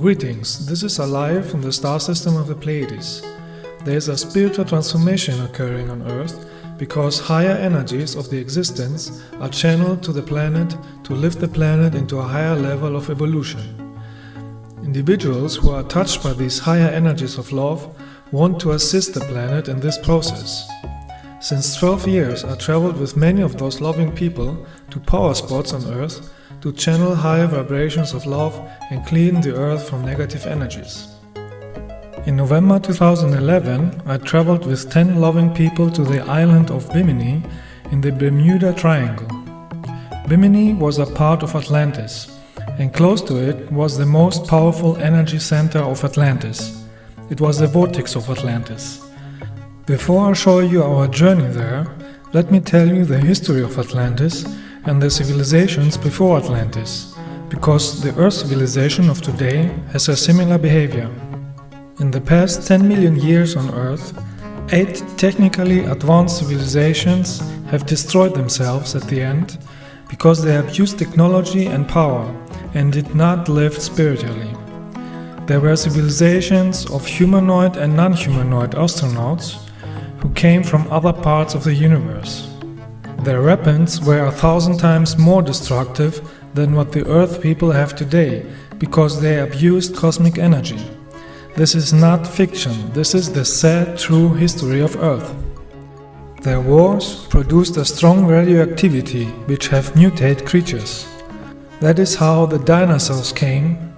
Greetings, this is Alaje from the star system of the Pleiades. There is a spiritual transformation occurring on Earth because higher energies of the existence are channeled to the planet to lift the planet into a higher level of evolution. Individuals who are touched by these higher energies of love want to assist the planet in this process. Since 12 years I traveled with many of those loving people to power spots on Earth to channel higher vibrations of love and clean the Earth from negative energies. In November 2011, I traveled with 10 loving people to the island of Bimini in the Bermuda Triangle. Bimini was a part of Atlantis, and close to it was the most powerful energy center of Atlantis. It was the vortex of Atlantis. Before I show you our journey there, let me tell you the history of Atlantis and the civilizations before Atlantis, because the Earth civilization of today has a similar behavior. In the past 10 million years on Earth, 8 technically advanced civilizations have destroyed themselves at the end because they abused technology and power and did not live spiritually. There were civilizations of humanoid and non-humanoid astronauts who came from other parts of the universe. Their weapons were 1,000 times more destructive than what the Earth people have today because they abused cosmic energy. This is not fiction, this is the sad, true history of Earth. Their wars produced a strong radioactivity which have mutated creatures. That is how the dinosaurs came,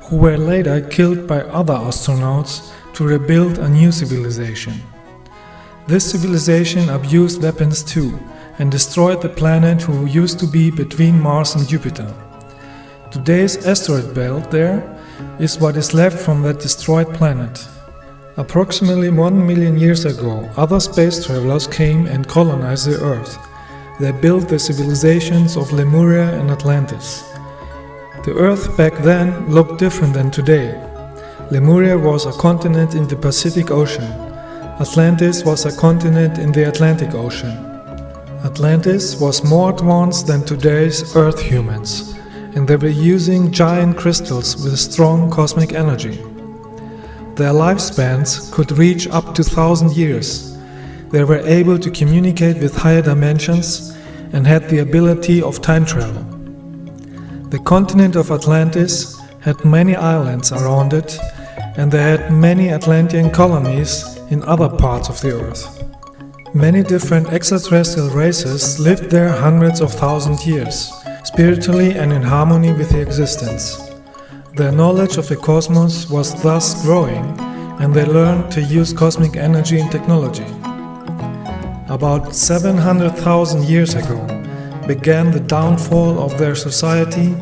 who were later killed by other astronauts to rebuild a new civilization. This civilization abused weapons too, and destroyed the planet who used to be between Mars and Jupiter. Today's asteroid belt there is what is left from that destroyed planet. Approximately 1 million years ago, other space travelers came and colonized the Earth. They built the civilizations of Lemuria and Atlantis. The Earth back then looked different than today. Lemuria was a continent in the Pacific Ocean. Atlantis was a continent in the Atlantic Ocean. Atlantis was more advanced than today's Earth humans, and they were using giant crystals with strong cosmic energy. Their lifespans could reach up to 1,000 years. They were able to communicate with higher dimensions and had the ability of time travel. The continent of Atlantis had many islands around it, and they had many Atlantean colonies in other parts of the Earth. Many different extraterrestrial races lived there hundreds of thousands of years, spiritually and in harmony with the existence. Their knowledge of the cosmos was thus growing, and they learned to use cosmic energy and technology. About 700,000 years ago began the downfall of their society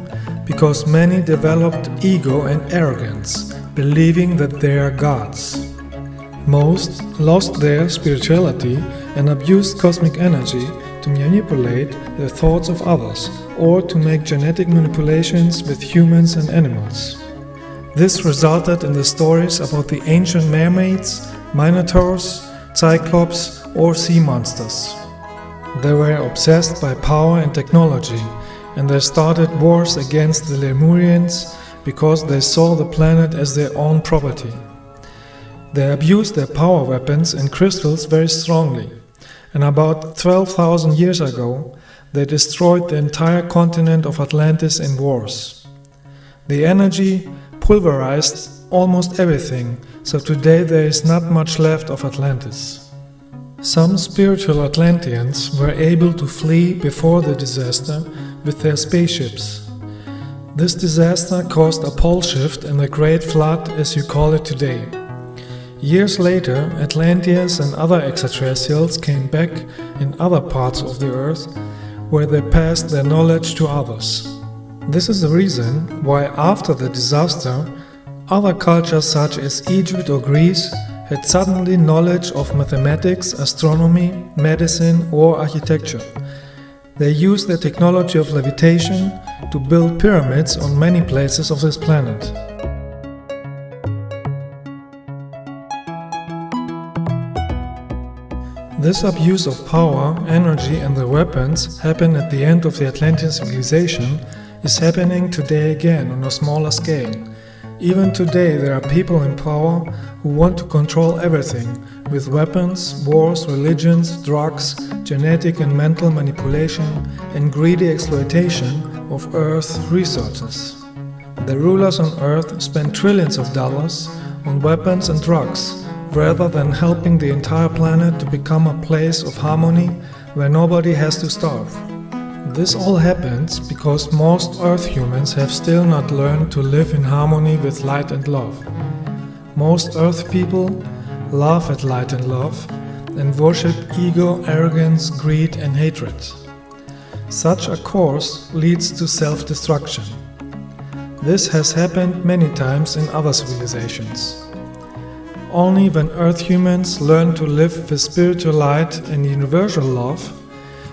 because many developed ego and arrogance, believing that they are gods. Most lost their spirituality and abused cosmic energy to manipulate the thoughts of others or to make genetic manipulations with humans and animals. This resulted in the stories about the ancient mermaids, minotaurs, cyclops or sea monsters. They were obsessed by power and technology, and they started wars against the Lemurians because they saw the planet as their own property. They abused their power weapons and crystals very strongly, and about 12,000 years ago they destroyed the entire continent of Atlantis in wars. The energy pulverized almost everything, so today there is not much left of Atlantis. Some spiritual Atlanteans were able to flee before the disaster with their spaceships. This disaster caused a pole shift and the Great Flood, as you call it today. Years later, Atlanteans and other extraterrestrials came back in other parts of the Earth where they passed their knowledge to others. This is the reason why after the disaster, other cultures such as Egypt or Greece had suddenly knowledge of mathematics, astronomy, medicine or architecture. They used the technology of levitation to build pyramids on many places of this planet. This abuse of power, energy and the weapons happened at the end of the Atlantean civilization is happening today again on a smaller scale. Even today there are people in power who want to control everything with weapons, wars, religions, drugs, genetic and mental manipulation and greedy exploitation of Earth's resources. The rulers on Earth spend trillions of dollars on weapons and drugs rather than helping the entire planet to become a place of harmony where nobody has to starve. This all happens because most Earth humans have still not learned to live in harmony with light and love. Most Earth people laugh at light and love and worship ego, arrogance, greed and hatred. Such a course leads to self-destruction. This has happened many times in other civilizations. Only when Earth humans learn to live with spiritual light and universal love,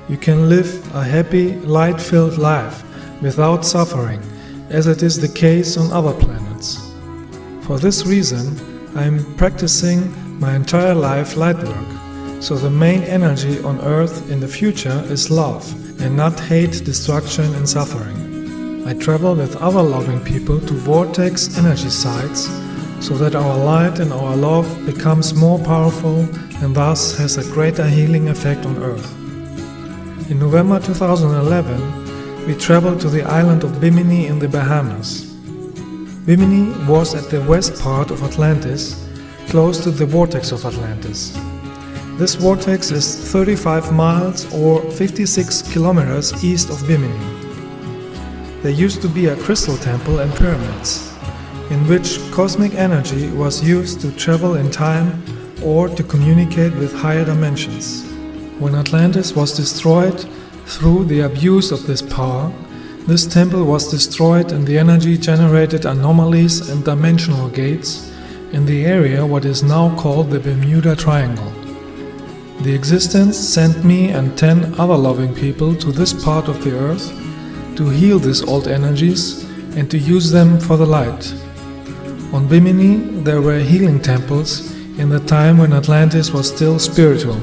you can live a happy, light-filled life without suffering, as it is the case on other planets. For this reason, I am practicing my entire life Lightwork, so the main energy on Earth in the future is love and not hate, destruction and suffering. I travel with other loving people to vortex energy sites so that our light and our love becomes more powerful and thus has a greater healing effect on Earth. In November 2011, we traveled to the island of Bimini in the Bahamas. Bimini was at the west part of Atlantis, close to the vortex of Atlantis. This vortex is 35 miles or 56 kilometers east of Bimini. There used to be a crystal temple and pyramids, in which cosmic energy was used to travel in time or to communicate with higher dimensions. When Atlantis was destroyed through the abuse of this power, this temple was destroyed and the energy generated anomalies and dimensional gates in the area what is now called the Bermuda Triangle. The existence sent me and 10 other loving people to this part of the earth to heal these old energies and to use them for the light. On Bimini there were healing temples in the time when Atlantis was still spiritual.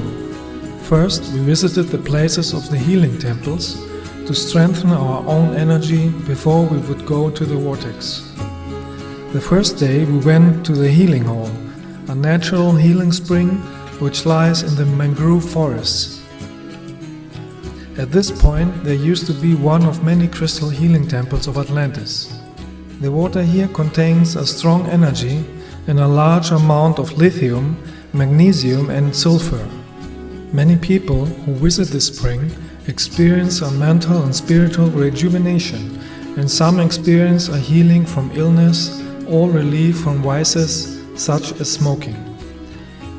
First, we visited the places of the healing temples to strengthen our own energy before we would go to the vortex. The first day we went to the healing hall, a natural healing spring which lies in the mangrove forests. At this point there used to be one of many crystal healing temples of Atlantis. The water here contains a strong energy and a large amount of lithium, magnesium and sulfur. Many people who visit this spring experience a mental and spiritual rejuvenation, and some experience a healing from illness or relief from vices such as smoking.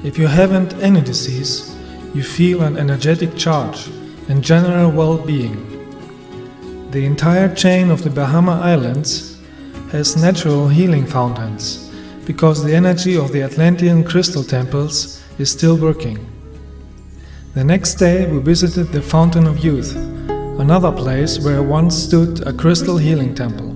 If you haven't any disease, you feel an energetic charge and general well-being. The entire chain of the Bahama Islands has natural healing fountains, because the energy of the Atlantean crystal temples is still working. The next day we visited the Fountain of Youth, another place where once stood a crystal healing temple.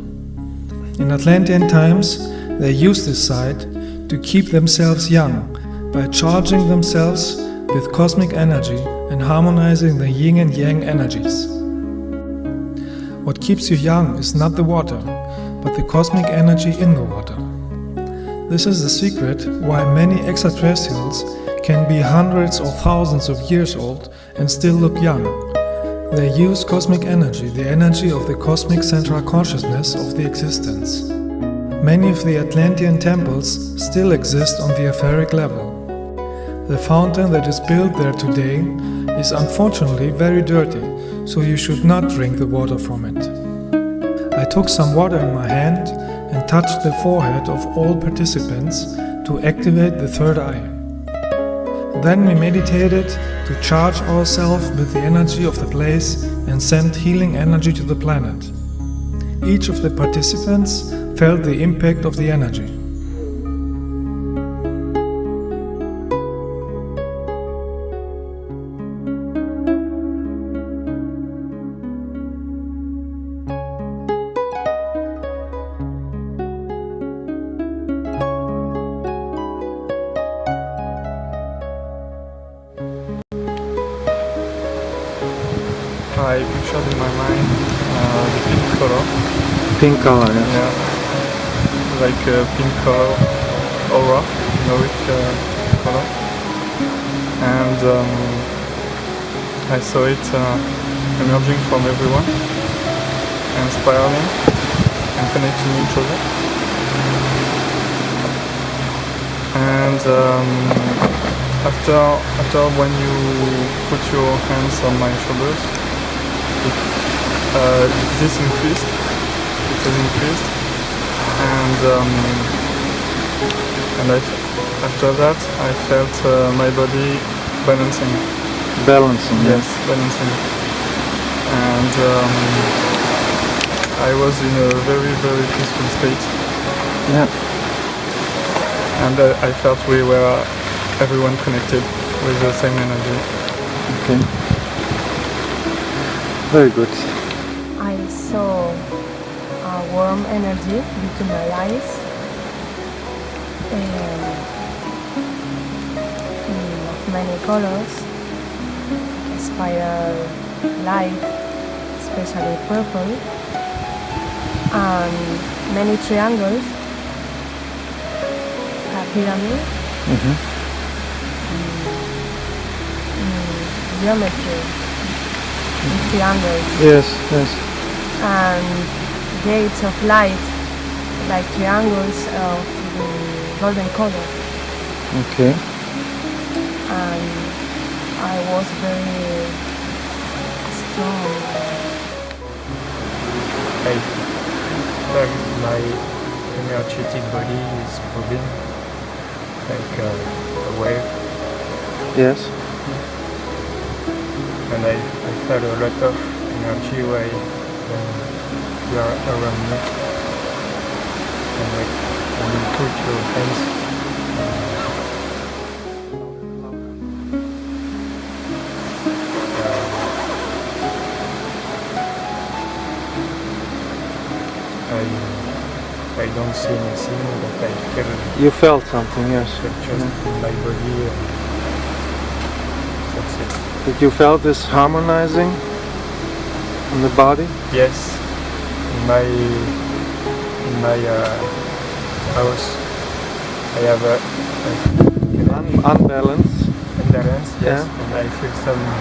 In Atlantean times they used this site to keep themselves young by charging themselves with cosmic energy and harmonizing the yin and yang energies. What keeps you young is not the water, but the cosmic energy in the water. This is the secret why many extraterrestrials can be hundreds or thousands of years old and still look young. They use cosmic energy, the energy of the cosmic central consciousness of the existence. Many of the Atlantean temples still exist on the etheric level. The fountain that is built there today is unfortunately very dirty, so you should not drink the water from it. I took some water in my hand and touched the forehead of all participants to activate the third eye. Then we meditated to charge ourselves with the energy of the place and send healing energy to the planet. Each of the participants felt the impact of the energy. I pictured in my mind the pink color. Pink color, yeah. Yeah. like a pink color aura, color. And I saw it emerging from everyone, and spiraling and connecting each other. And after when you put your hands on my shoulders, this increased. It has increased, and after that I felt my body balancing. Balancing. Yes, balancing. And I was in a very, very peaceful state. Yeah. And I felt we were everyone connected with the same energy. Okay. Very good. I saw a warm energy between my eyes, of many colors, spiral light, especially purple, and many triangles, a pyramid, geometry, triangles. Yes, yes. And gates of light, like triangles of the golden color. Okay. And I was very strong. My energetic body is moving like a wave. Yes. And I felt a lot of energy when you are around me. And like when you put your hands I don't see anything, but I feel You felt something, yes. just in my body. That's it. Did you felt this harmonizing in the body? Yes, in my house, I have a Unbalance. imbalance. Yes, Yeah. and I feel something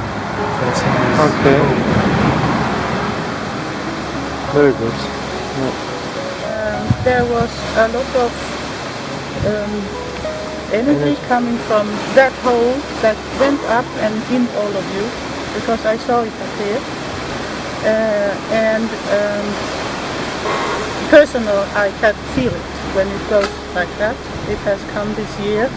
is Okay. Very good. Yeah. There was a lot of energy coming from that hole that went up and in all of you, because I saw it appear. And personal, I can feel it when it goes like that. It has come this year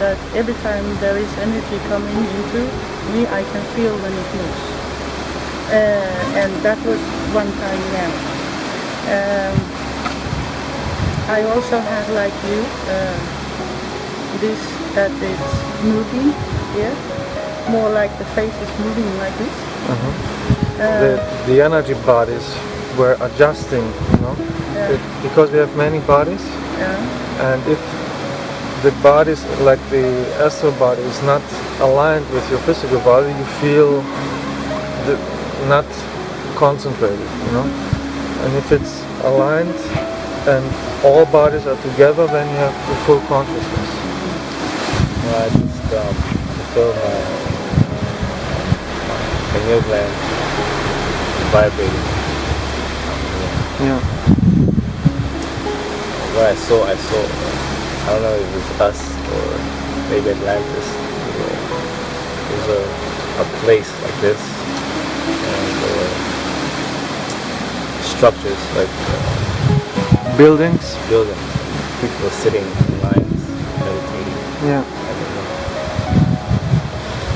that every time there is energy coming into me, I can feel when it moves. And that was one time now. I also have, like you, this that it's moving here, more like the face is moving like this. The energy bodies were adjusting, Yeah. because we have many bodies, Yeah. and if the bodies, like the astral body, is not aligned with your physical body, you feel not concentrated, And if it's aligned and all bodies are together, then you have the full consciousness. I just feel my pineal gland vibrating. Yeah. What I saw, I don't know if it's us or maybe Atlantis. There's a place like this, and structures like Buildings. People sitting in lines, meditating. Yeah. I don't know.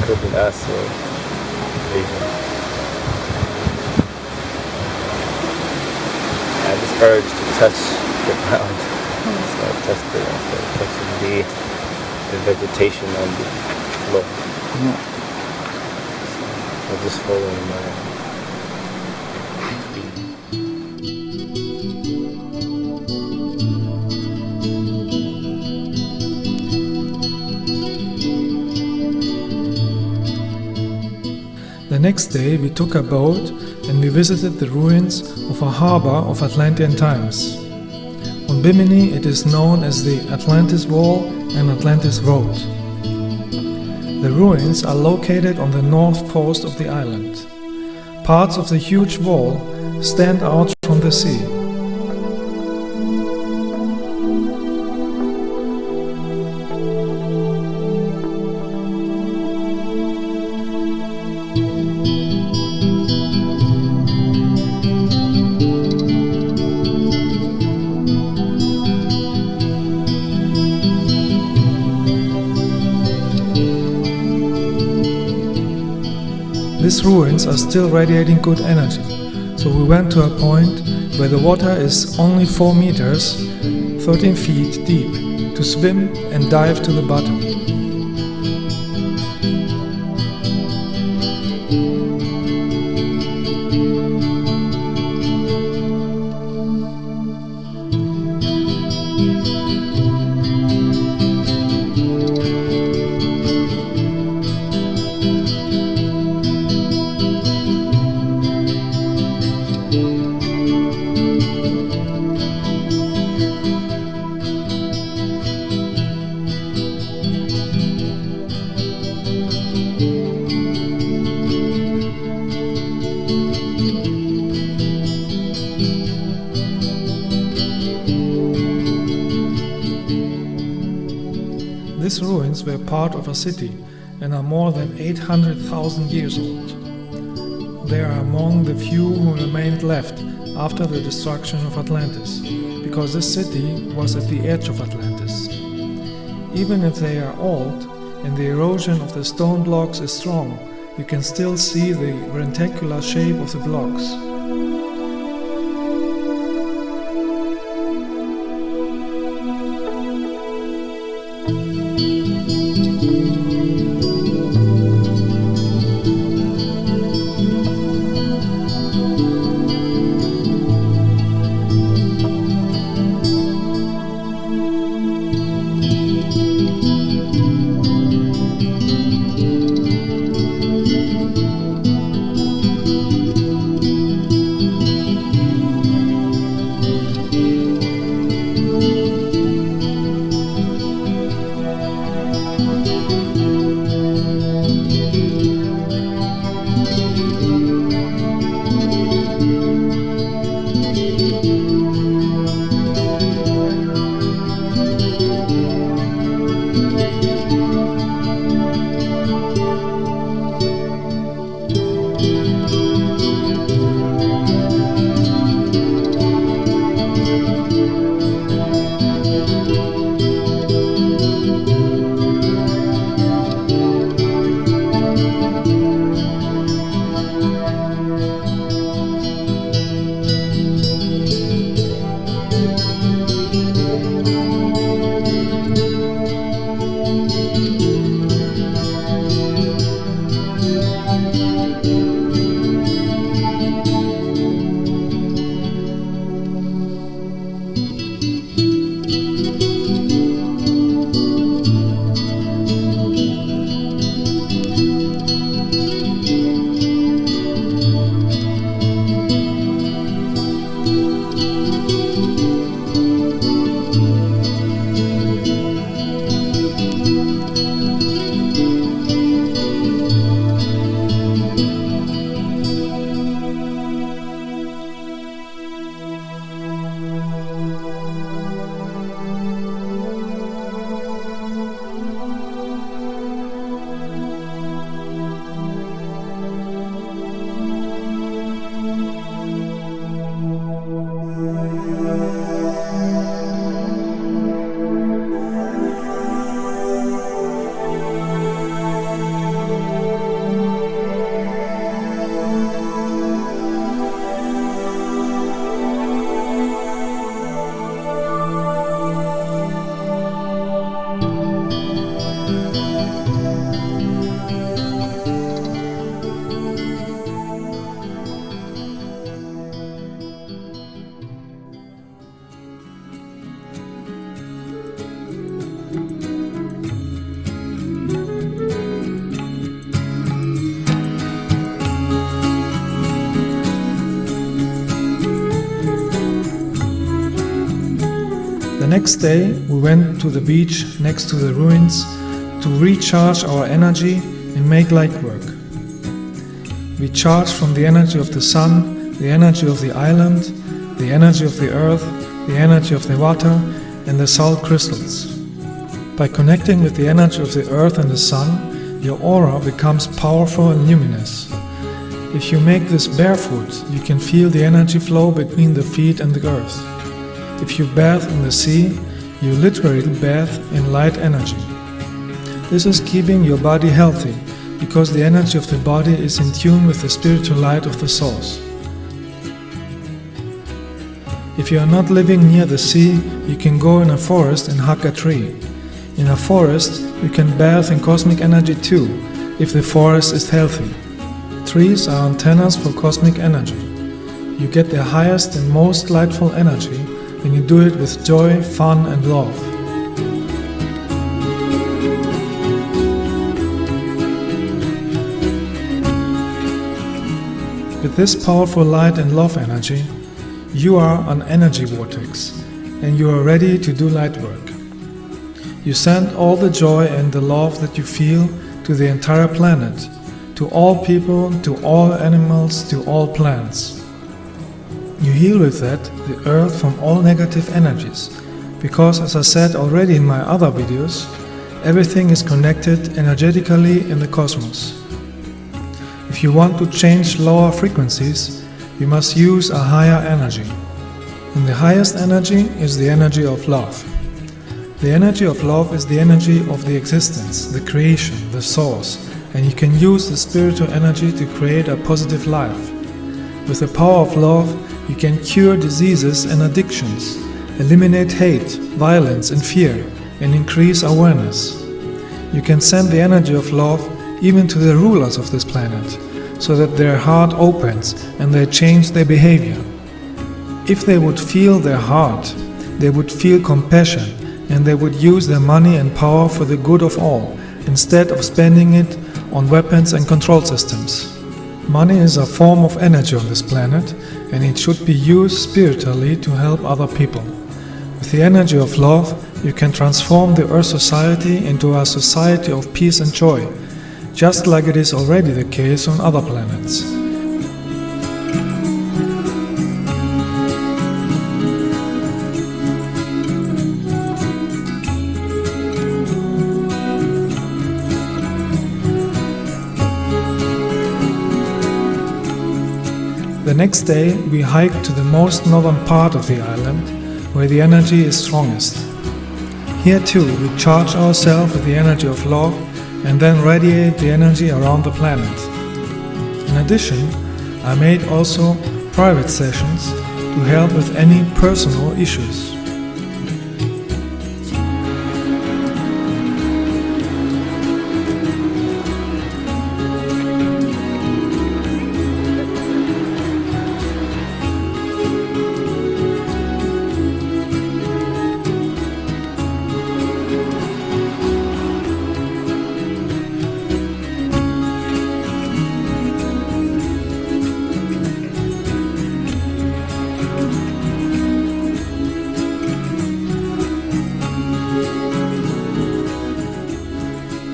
Could be us or vision. I had this urge to touch the ground. So I touched it. I started touching the vegetation on the floor. Yeah. I was just following my The next day we took a boat and we visited the ruins of a harbor of Atlantean times. On On Bimini it is known as the Atlantis Wall and Atlantis Road. The ruins are located on the north coast of the island. Parts of the huge wall stand out from the sea. These ruins are still radiating good energy, so we went to a point where the water is only 4 meters, 13 feet deep, to swim and dive to the bottom. These ruins were part of a city and are more than 800,000 years old. They are among the few who remained left after the destruction of Atlantis, because this city was at the edge of Atlantis. Even if they are old and the erosion of the stone blocks is strong, you can still see the reticular shape of the blocks. The next day we went to the beach next to the ruins to recharge our energy and make light work. We charged from the energy of the sun, the energy of the island, the energy of the earth, the energy of the water and the salt crystals. By connecting with the energy of the earth and the sun, your aura becomes powerful and luminous. If you make this barefoot, you can feel the energy flow between the feet and the earth. If you bathe in the sea, you literally bathe in light energy. This is keeping your body healthy, because the energy of the body is in tune with the spiritual light of the source. If you are not living near the sea, you can go in a forest and hug a tree. In a forest, you can bathe in cosmic energy too, if the forest is healthy. Trees are antennas for cosmic energy. You get the highest and most lightful energy when you do it with joy, fun and love. With this powerful light and love energy, you are an energy vortex and you are ready to do light work. You send all the joy and the love that you feel to the entire planet, to all people, to all animals, to all plants. You heal with that the earth from all negative energies, because as I said already in my other videos, everything is connected energetically in the cosmos. If you want to change lower frequencies, you must use a higher energy. And the highest energy is the energy of love. The energy of love is the energy of the existence, the creation, the source, and you can use the spiritual energy to create a positive life. With the power of love, you can cure diseases and addictions, eliminate hate, violence and fear, and increase awareness. You can send the energy of love even to the rulers of this planet, so that their heart opens and they change their behavior. If they would feel their heart, they would feel compassion and they would use their money and power for the good of all, instead of spending it on weapons and control systems. Money is a form of energy on this planet and it should be used spiritually to help other people. With the energy of love, you can transform the Earth society into a society of peace and joy, just like it is already the case on other planets. The next day we hiked to the most northern part of the island, where the energy is strongest. Here too we charge ourselves with the energy of love and then radiate the energy around the planet. In addition, I made also private sessions to help with any personal issues.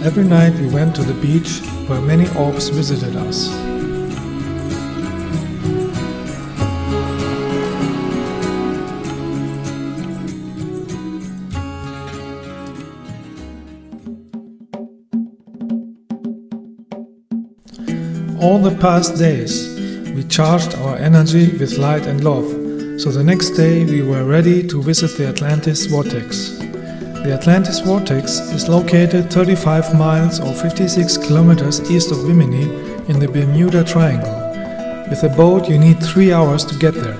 Every night we went to the beach where many orbs visited us. All the past days we charged our energy with light and love, so the next day we were ready to visit the Atlantis vortex. The Atlantis vortex is located 35 miles or 56 kilometers east of Bimini in the Bermuda Triangle. With a boat you need 3 hours to get there.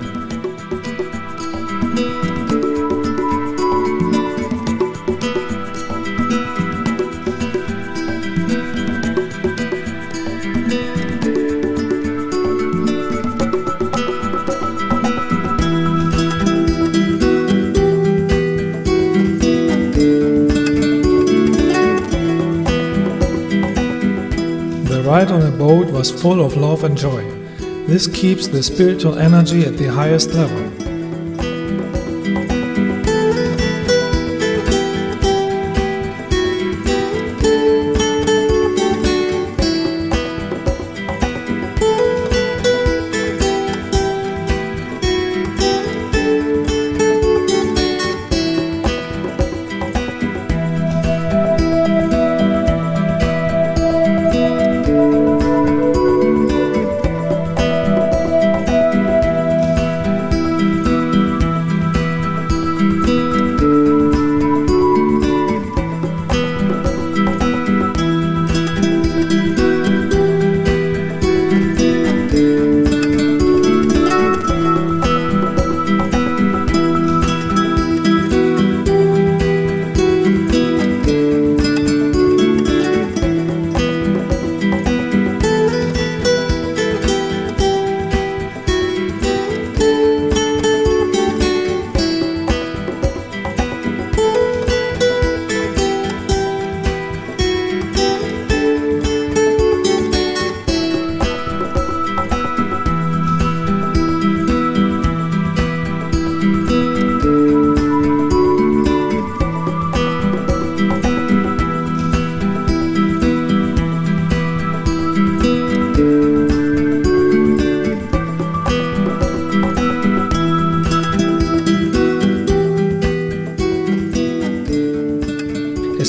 The ride on a boat was full of love and joy. This keeps the spiritual energy at the highest level.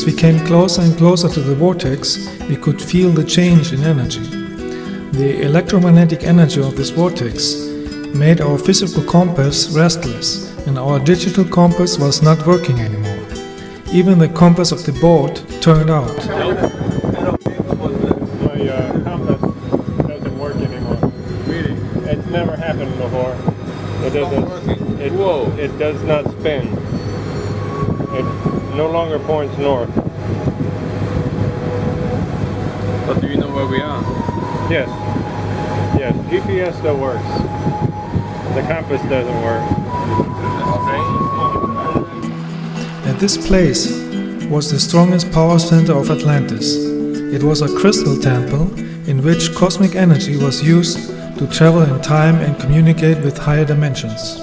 As we came closer and closer to the vortex, we could feel the change in energy. The electromagnetic energy of this vortex made our physical compass restless, and our digital compass was not working anymore. Even the compass of the boat turned out. My compass doesn't work anymore. Really? It's never happened before. It doesn't. It does not spin. It no longer points north. But do you know where we are? Yes. Yes. GPS still works. The compass doesn't work. At this place was the strongest power center of Atlantis. It was a crystal temple in which cosmic energy was used to travel in time and communicate with higher dimensions.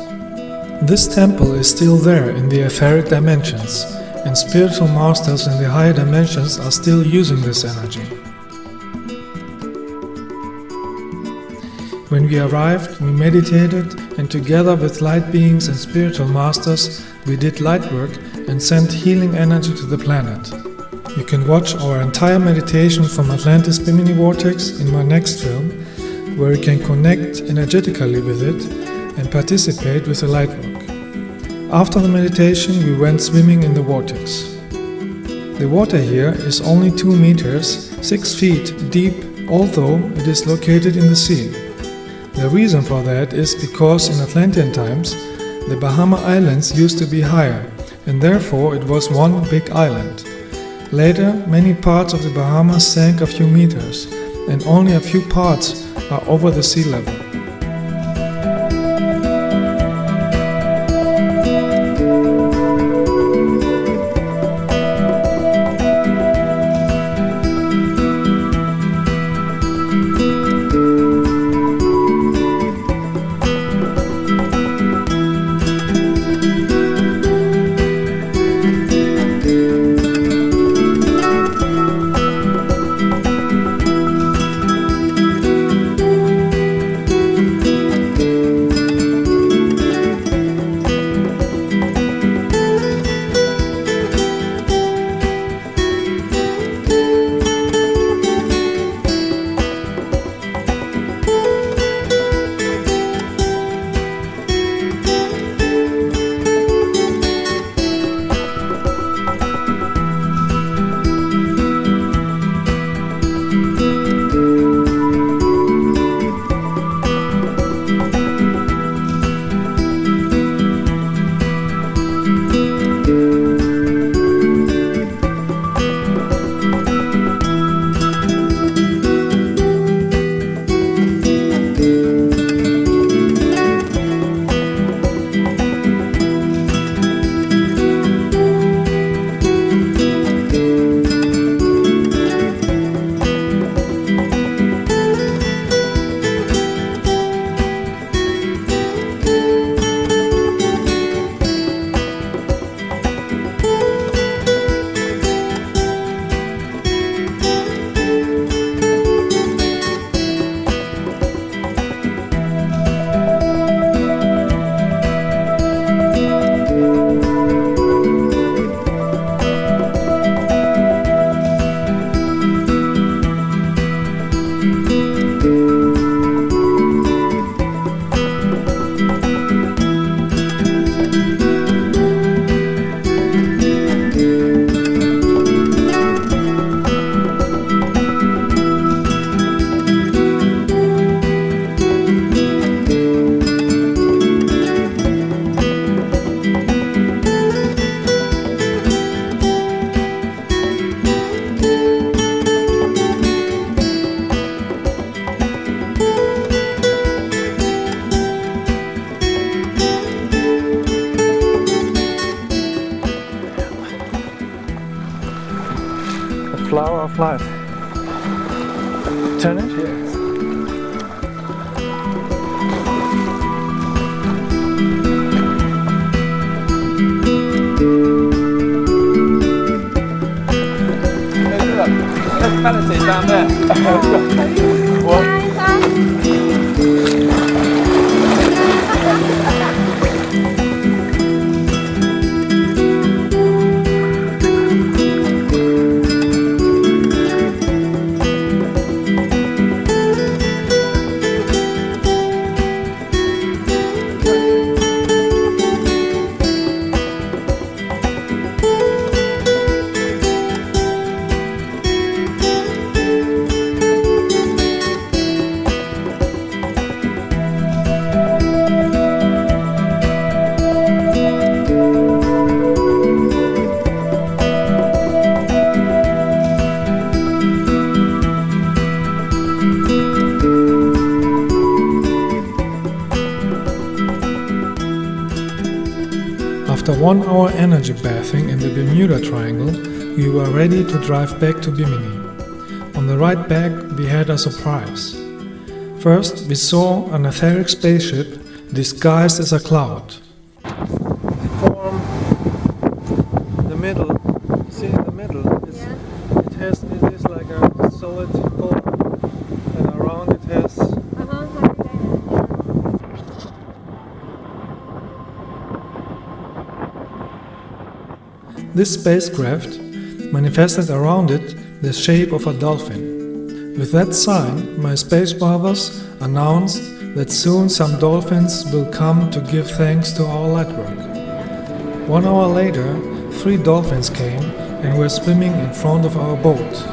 This temple is still there in the etheric dimensions, and spiritual masters in the higher dimensions are still using this energy. When we arrived, we meditated, and together with light beings and spiritual masters, we did light work and sent healing energy to the planet. You can watch our entire meditation from Atlantis Bimini Vortex in my next film, where you can connect energetically with it and participate with the Lightwork. After the meditation, we went swimming in the vortex. The water here is only 2 meters, 6 feet deep, although it is located in the sea. The reason for that is because in Atlantean times, the Bahama Islands used to be higher, and therefore it was one big island. Later, many parts of the Bahamas sank a few meters, and only a few parts are over the sea level. Flower of life. Turn it here. Let's down there. What? After 1 hour energy bathing in the Bermuda Triangle, we were ready to drive back to Bimini. On the ride back, we had a surprise. First, we saw an etheric spaceship disguised as a cloud. Form in the middle, see in the middle, it is like a solid form, and around it has This spacecraft manifested around it the shape of a dolphin. With that sign, my space brothers announced that soon some dolphins will come to give thanks to our Lightwork. 1 hour later, 3 dolphins came and were swimming in front of our boat.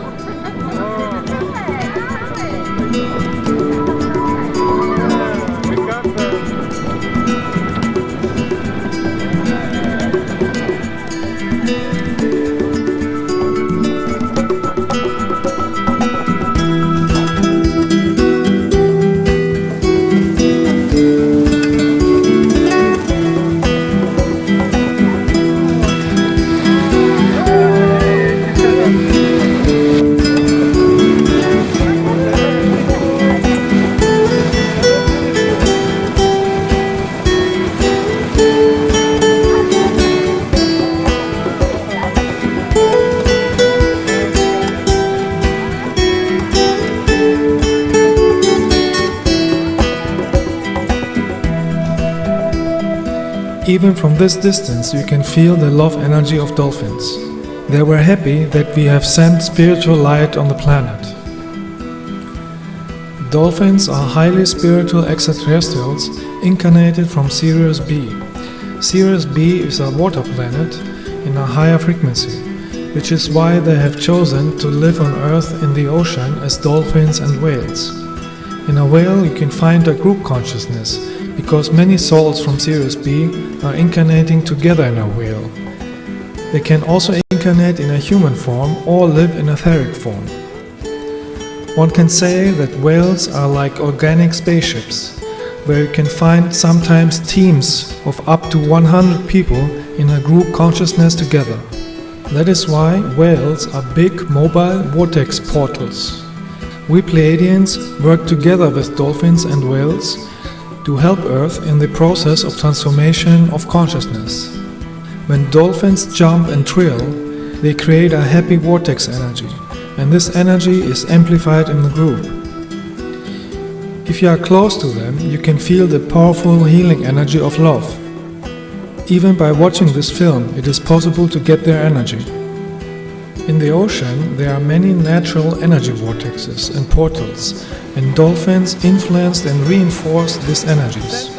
Even from this distance, you can feel the love energy of dolphins. They were happy that we have sent spiritual light on the planet. Dolphins are highly spiritual extraterrestrials incarnated from Sirius B. Sirius B is a water planet in a higher frequency, which is why they have chosen to live on Earth in the ocean as dolphins and whales. In a whale, you can find a group consciousness, because many souls from Sirius B are incarnating together in a whale. They can also incarnate in a human form or live in etheric form. One can say that whales are like organic spaceships, where you can find sometimes teams of up to 100 people in a group consciousness together. That is why whales are big mobile vortex portals. We Pleiadians work together with dolphins and whales to help Earth in the process of transformation of consciousness. When dolphins jump and trill, they create a happy vortex energy, and this energy is amplified in the group. If you are close to them, you can feel the powerful healing energy of love. Even by watching this film, it is possible to get their energy. In the ocean, there are many natural energy vortexes and portals, and dolphins influenced and reinforced these energies.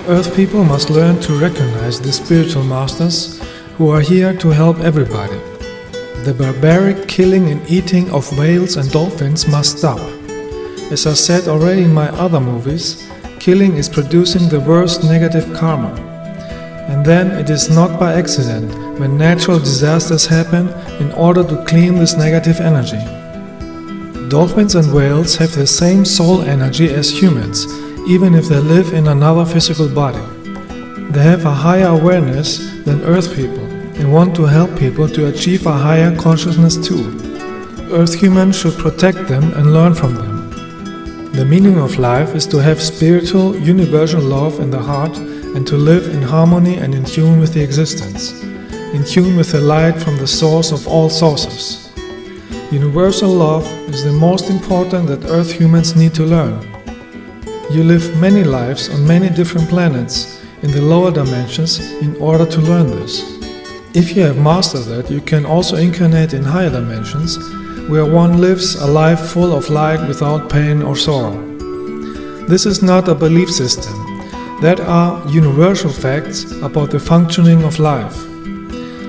Earth people must learn to recognize the spiritual masters who are here to help everybody. The barbaric killing and eating of whales and dolphins must stop. As I said already in my other movies, killing is producing the worst negative karma. And then it is not by accident when natural disasters happen in order to clean this negative energy. Dolphins and whales have the same soul energy as humans, even if they live in another physical body. They have a higher awareness than Earth people and want to help people to achieve a higher consciousness too. Earth humans should protect them and learn from them. The meaning of life is to have spiritual, universal love in the heart and to live in harmony and in tune with the existence, in tune with the light from the source of all sources. Universal love is the most important that Earth humans need to learn. You live many lives on many different planets in the lower dimensions in order to learn this. If you have mastered that, you can also incarnate in higher dimensions, where one lives a life full of light without pain or sorrow. This is not a belief system. That are universal facts about the functioning of life.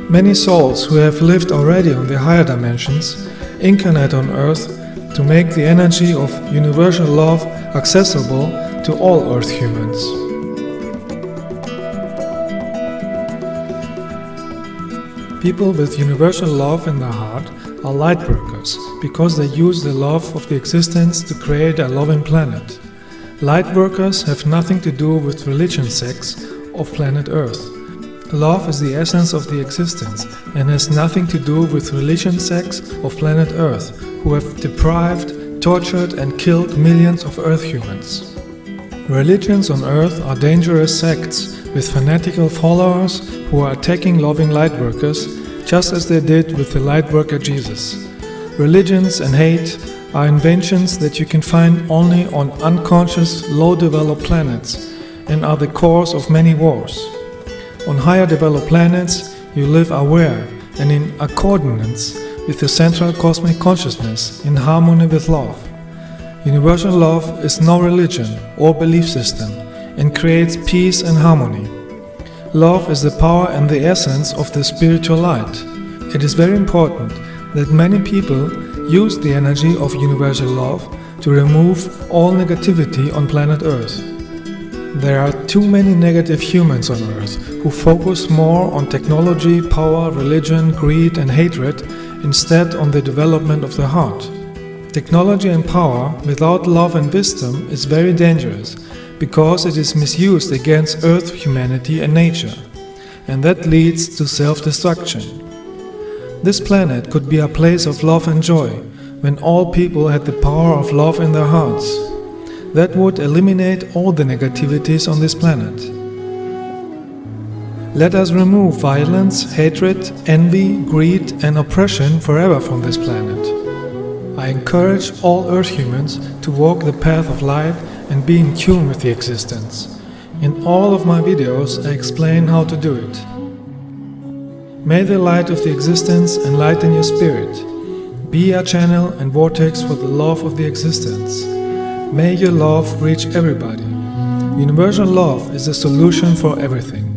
Many souls who have lived already on the higher dimensions incarnate on Earth to make the energy of universal love accessible to all Earth humans. People with universal love in their heart are light workers because they use the love of the existence to create a loving planet. Light workers have nothing to do with religion sects of planet Earth. Love is the essence of the existence and has nothing to do with religion sects of planet Earth who have deprived, tortured and killed millions of Earth humans. Religions on Earth are dangerous sects with fanatical followers who are attacking loving lightworkers just as they did with the lightworker Jesus. Religions and hate are inventions that you can find only on unconscious, low-developed planets and are the cause of many wars. On higher developed planets, you live aware and in accordance with the central cosmic consciousness in harmony with love. Universal love is no religion or belief system and creates peace and harmony. Love is the power and the essence of the spiritual light. It is very important that many people use the energy of universal love to remove all negativity on planet Earth. There are too many negative humans on Earth who focus more on technology, power, religion, greed and hatred instead on the development of the heart. Technology and power without love and wisdom is very dangerous because it is misused against Earth, humanity and nature, and that leads to self-destruction. This planet could be a place of love and joy when all people had the power of love in their hearts. That would eliminate all the negativities on this planet. Let us remove violence, hatred, envy, greed and oppression forever from this planet. I encourage all Earth humans to walk the path of light and be in tune with the existence. In all of my videos I explain how to do it. May the light of the existence enlighten your spirit. Be a channel and vortex for the love of the existence. May your love reach everybody. Universal love is the solution for everything.